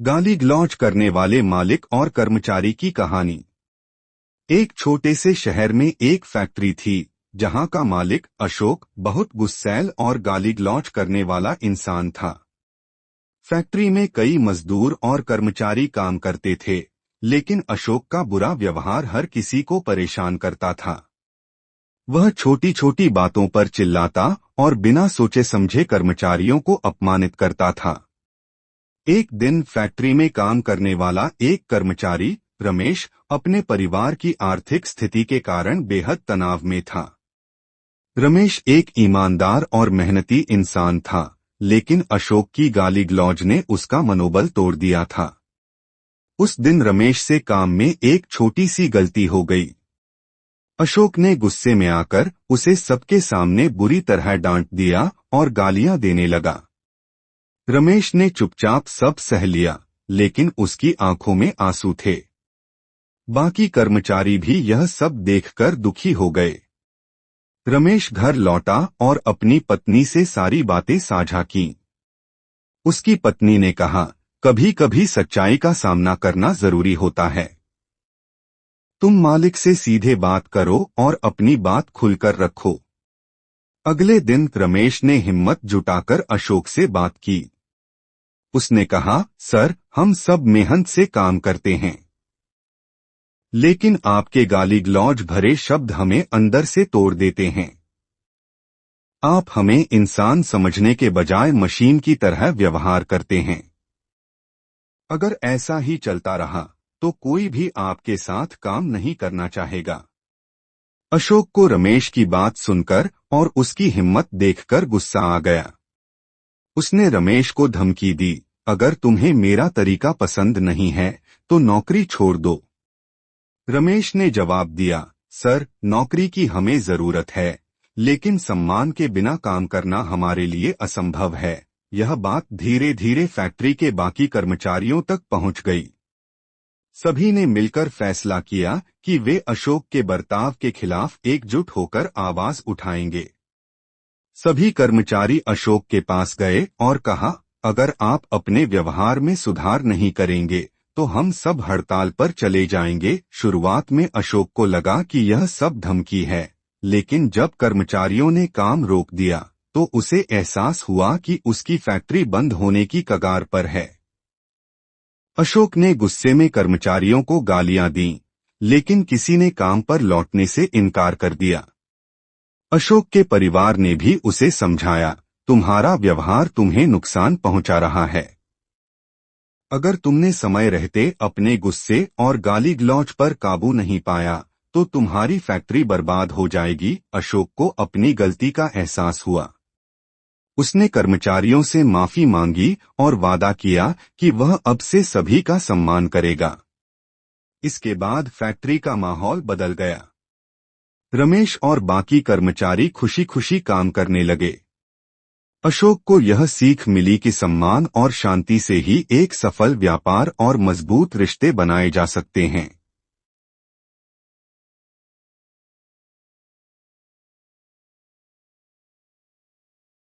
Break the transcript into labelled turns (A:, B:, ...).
A: गाली गलौज करने वाले मालिक और कर्मचारी की कहानी। एक छोटे से शहर में एक फैक्ट्री थी जहां का मालिक अशोक बहुत गुस्सैल और गाली गलौज करने वाला इंसान था। फैक्ट्री में कई मजदूर और कर्मचारी काम करते थे, लेकिन अशोक का बुरा व्यवहार हर किसी को परेशान करता था। वह छोटी छोटी बातों पर चिल्लाता और बिना सोचे समझे कर्मचारियों को अपमानित करता था। एक दिन फैक्ट्री में काम करने वाला एक कर्मचारी रमेश अपने परिवार की आर्थिक स्थिति के कारण बेहद तनाव में था। रमेश एक ईमानदार और मेहनती इंसान था, लेकिन अशोक की गाली गलौज ने उसका मनोबल तोड़ दिया था। उस दिन रमेश से काम में एक छोटी सी गलती हो गई। अशोक ने गुस्से में आकर उसे सबके सामने बुरी तरह डांट दिया और गालियां देने लगा। रमेश ने चुपचाप सब सह लिया, लेकिन उसकी आंखों में आंसू थे। बाकी कर्मचारी भी यह सब देखकर दुखी हो गए। रमेश घर लौटा और अपनी पत्नी से सारी बातें साझा कीं। उसकी पत्नी ने कहा, कभी कभी सच्चाई का सामना करना जरूरी होता है। तुम मालिक से सीधे बात करो और अपनी बात खुलकर रखो। अगले दिन रमेश ने हिम्मत जुटाकर अशोक से बात की। उसने कहा, सर, हम सब मेहनत से काम करते हैं, लेकिन आपके गाली गलौज भरे शब्द हमें अंदर से तोड़ देते हैं। आप हमें इंसान समझने के बजाय मशीन की तरह व्यवहार करते हैं। अगर ऐसा ही चलता रहा तो कोई भी आपके साथ काम नहीं करना चाहेगा। अशोक को रमेश की बात सुनकर और उसकी हिम्मत देखकर गुस्सा आ गया। उसने रमेश को धमकी दी, अगर तुम्हें मेरा तरीका पसंद नहीं है तो नौकरी छोड़ दो। रमेश ने जवाब दिया, सर, नौकरी की हमें जरूरत है, लेकिन सम्मान के बिना काम करना हमारे लिए असंभव है। यह बात धीरे धीरे फैक्ट्री के बाकी कर्मचारियों तक पहुंच गई। सभी ने मिलकर फैसला किया कि वे अशोक के बर्ताव के खिलाफ एकजुट होकर आवाज उठाएंगे। सभी कर्मचारी अशोक के पास गए और कहा, अगर आप अपने व्यवहार में सुधार नहीं करेंगे तो हम सब हड़ताल पर चले जाएंगे। शुरुआत में अशोक को लगा कि यह सब धमकी है, लेकिन जब कर्मचारियों ने काम रोक दिया तो उसे एहसास हुआ कि उसकी फैक्ट्री बंद होने की कगार पर है। अशोक ने गुस्से में कर्मचारियों को गालियां दीं, लेकिन किसी ने काम पर लौटने से इनकार कर दिया। अशोक के परिवार ने भी उसे समझाया, तुम्हारा व्यवहार तुम्हें नुकसान पहुंचा रहा है। अगर तुमने समय रहते अपने गुस्से और गाली गलौज पर काबू नहीं पाया तो तुम्हारी फैक्ट्री बर्बाद हो जाएगी। अशोक को अपनी गलती का एहसास हुआ। उसने कर्मचारियों से माफी मांगी और वादा किया कि वह अब से सभी का सम्मान करेगा। इसके बाद फैक्ट्री का माहौल बदल गया। रमेश और बाकी कर्मचारी खुशी खुशी काम करने लगे। अशोक को यह सीख मिली कि सम्मान और शांति से ही एक सफल व्यापार और मजबूत रिश्ते बनाए जा सकते हैं।